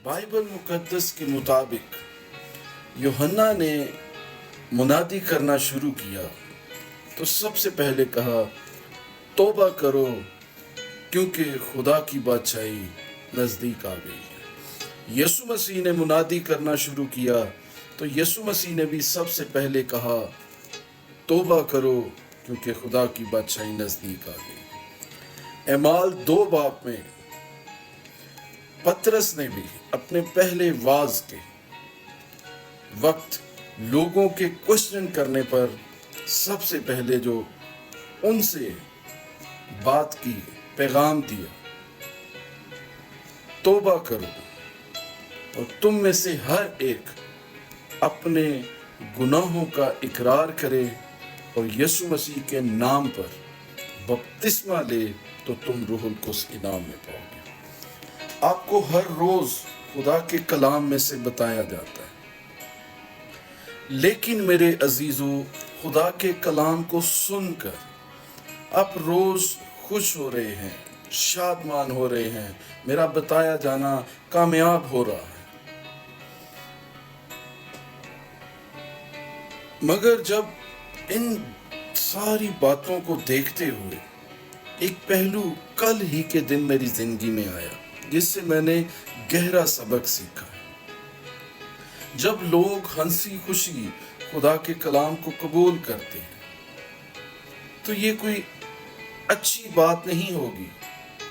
Bible मुकद्दस के मुताबिक यूहन्ना ने मुनादी करना शुरू किया तो सबसे पहले कहा, तौबा करो क्योंकि खुदा की बादशाही नज़दीक आ गई है। यीशु मसीह ने मुनादी करना शुरू किया तो यीशु मसीह ने भी सबसे पहले कहा, तौबा करो क्योंकि खुदा की बादशाही नज़दीक आ गई। एमाल 2 बाब में पतरस ने भी अपने पहले वाज के वक्त लोगों के क्वेश्चन करने पर सबसे पहले जो उनसे बात की, पैगाम दिया, तौबा करो और तुम में से हर एक अपने गुनाहों का इकरार करे और यीशु मसीह के नाम पर बपतिस्मा ले तो तुम रूहुल कुद्स इनाम में पाओगे। आपको हर रोज खुदा के कलाम में से बताया जाता है, लेकिन मेरे अजीजों, खुदा के कलाम को सुनकर आप रोज खुश हो रहे हैं, शादमान हो रहे हैं, मेरा बताया जाना कामयाब हो रहा है। मगर जब इन सारी बातों को देखते हुए एक पहलू कल ही के दिन मेरी जिंदगी में आया जिससे मैंने गहरा सबक सीखा है। जब लोग हंसी खुशी खुदा के कलाम को कबूल करते हैं तो ये कोई अच्छी बात नहीं होगी।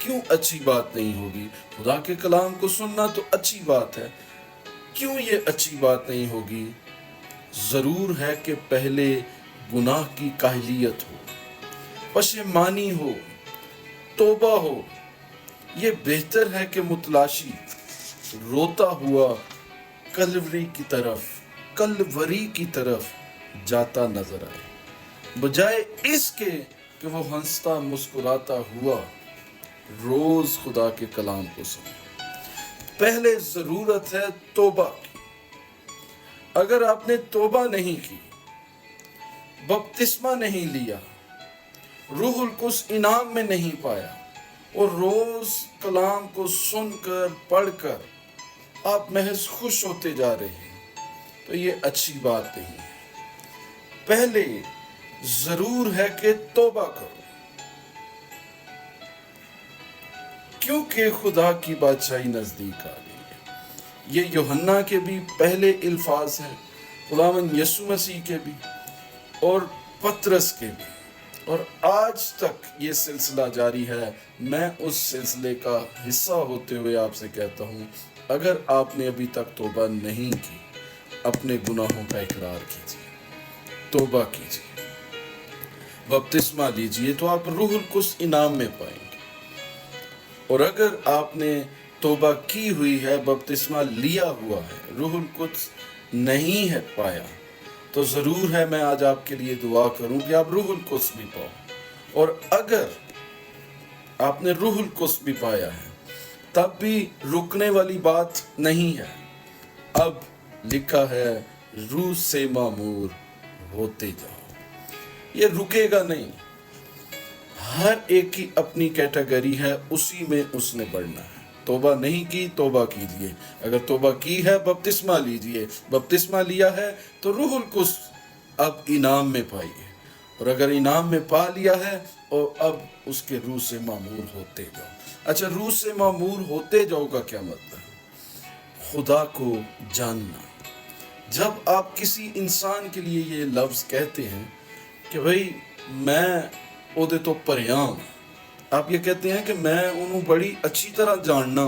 क्यों अच्छी बात नहीं होगी? खुदा के कलाम को सुनना तो अच्छी बात है, क्यों ये अच्छी बात नहीं होगी? जरूर है कि पहले गुनाह की काहलियत हो, पशेमानी हो, तौबा हो। ये बेहतर है कि मुतलाशी रोता हुआ कलवरी की तरफ जाता नजर आए, बजाय इसके कि वो हंसता मुस्कुराता हुआ रोज खुदा के कलाम को सुने। पहले जरूरत है तौबा की। अगर आपने तौबा नहीं की, बपतिस्मा नहीं लिया, रूहुल कुद्स इनाम में नहीं पाया और रोज कलाम को सुनकर पढ़कर आप महज खुश होते जा रहे हैं, तो ये अच्छी बात नहीं है। पहले जरूर है कि तौबा करो क्योंकि खुदा की बादशाही नजदीक आ गई है। ये यूहन्ना के भी पहले अल्फाज हैं, खुदावंद यीशु मसीह के भी और पतरस के भी, और आज तक ये सिलसिला जारी है। मैं उस सिलसिले का हिस्सा होते हुए आपसे कहता हूँ, अगर आपने अभी तक तौबा नहीं की, अपने गुनाहों का इकरार कीजिए, तौबा कीजिए, बपतिस्मा लीजिए, तो आप रूहुल कुद्स इनाम में पाएंगे। और अगर आपने तौबा की हुई है, बपतिस्मा लिया हुआ है, रूहुल कुद्स नहीं है पाया, तो ज़रूर है मैं आज आपके लिए दुआ करूं कि आप रूहुल कुद्स भी पाओ। और अगर आपने रूहुल कुद्स भी पाया है, तब भी रुकने वाली बात नहीं है। अब लिखा है, रूह से मामूर होते जाओ। ये रुकेगा नहीं। हर एक की अपनी कैटेगरी है, उसी में उसने बढ़ना है। तौबा नहीं की, तौबा कीजिए। अगर तौबा की है, बपतिस्मा लीजिए। बपतिस्मा लिया है तो रूहुल कुद्स अब इनाम में पाइए। और अगर इनाम में पा लिया है, और अब उसके रूह से मामूर होते जाओ। अच्छा, रूह से मामूर होते जाओ का क्या मतलब? खुदा को जानना। जब आप किसी इंसान के लिए ये लफ्ज़ कहते हैं कि भाई मैं ओदे तो परियां, आप ये कहते हैं कि मैं उन्हें बड़ी अच्छी तरह जानना,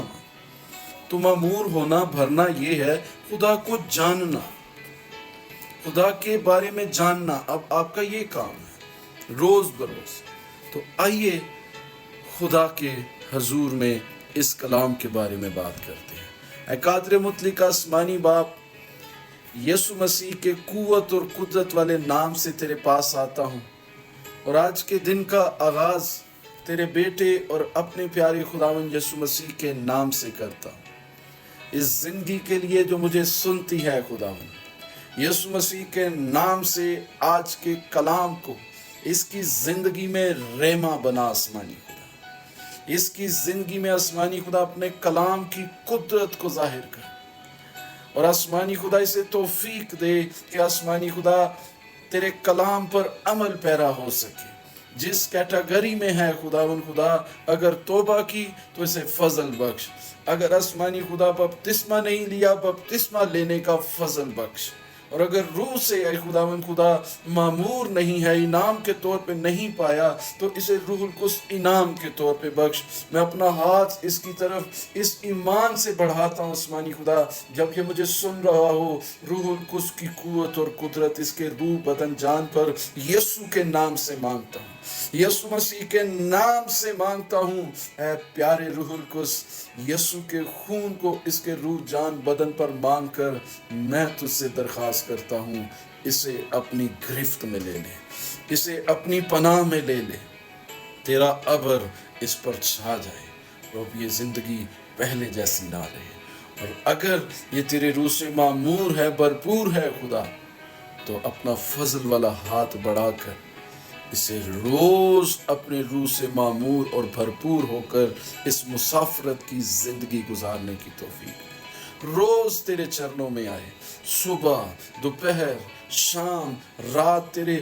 तो मामूर होना, भरना ये है खुदा को जानना, खुदा के बारे में जानना। अब आपका ये काम है रोज बरोज। तो आइए खुदा के हजूर में इस कलाम के बारे में बात करते हैं। ऐ कादर मुतलक आसमानी बाप, यीशु मसीह के कुव्वत और कुदरत वाले नाम से तेरे पास आता हूँ, और आज के दिन का आगाज तेरे बेटे और अपने प्यारे खुदावंद यीशु मसीह के नाम से करता हूँ। इस जिंदगी के लिए जो मुझे सुनती है खुदावंद, यीशु मसीह के नाम से आज के कलाम को इसकी जिंदगी में रेमा बना आसमानी खुदा। اس کی زندگی میں آسمانی خدا اپنے کلام کی قدرت کو ظاہر کر، اور آسمانی خدا اسے توفیق دے کہ آسمانی خدا تیرے کلام پر عمل پیرا ہو سکے۔ جس کیٹیگری میں ہے خداوند خدا، اگر توبہ کی تو اسے فضل بخش، اگر آسمانی خدا بپتسمہ نہیں لیا، بپتسمہ لینے کا فضل بخش، اور اگر روح سے اے خداوند خدا معمور نہیں ہے، انعام کے طور پہ نہیں پایا، تو اسے روح القدس انعام کے طور پہ بخش۔ میں اپنا ہاتھ اس کی طرف اس ایمان سے بڑھاتا ہوں آسمانی خدا، جب یہ مجھے سن رہا ہو، روح القدس کی قوت اور قدرت اس کے روح بدن جان پر یسوع کے نام سے مانگتا ہوں، یسوع مسیح کے نام سے مانگتا ہوں۔ اے پیارے روح القدس، یسوع کے خون کو اس کے روح جان بدن پر مانگ کر میں تجھ سے درخواست کرتا ہوں، اسے اپنی گرفت میں لے لے، اسے اپنی پناہ میں لے لے، تیرا ابر اس پر چھا جائے، اور اب یہ زندگی پہلے جیسی نہ رہے، اور اگر یہ تیرے روح سے معمور ہے، بھرپور ہے خدا، تو اپنا فضل والا ہاتھ بڑھا کر اسے روز اپنے روح سے معمور اور بھرپور ہو کر اس مسافرت کی زندگی گزارنے کی توفیق، روز تیرے چرنوں میں آئے، صبح، دوپہر، شام، رات تیرے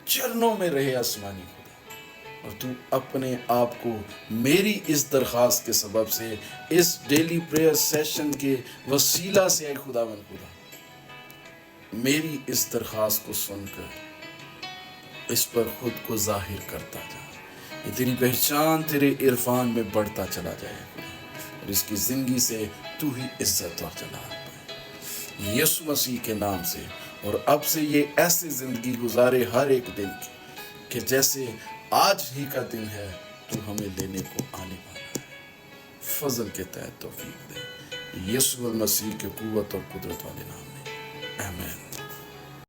چرنوں میں رہے آسمانی خدا، اور تو اپنے آپ کو میری اس درخواست کے سبب سے، اس ڈیلی پریئر سیشن کے وسیلہ سے اے خداوند خدا، میری اس درخواست کو سن کر اس پر خود کو ظاہر کرتا جا، یہ تیری پہچان تیرے عرفان میں بڑھتا چلا جائے خدا، اور اس کی زندگی سے تو ہی عزت اور جلال پائے، یسوع مسیح کے نام سے۔ اور اب سے یہ ایسے زندگی گزارے ہر ایک دن کی کہ جیسے آج ہی کا دن ہے تو ہمیں لینے کو آنے والا ہے، فضل کے تحت توفیق دے، یسوع المسیح کے قوت اور قدرت والے نام میں، آمین۔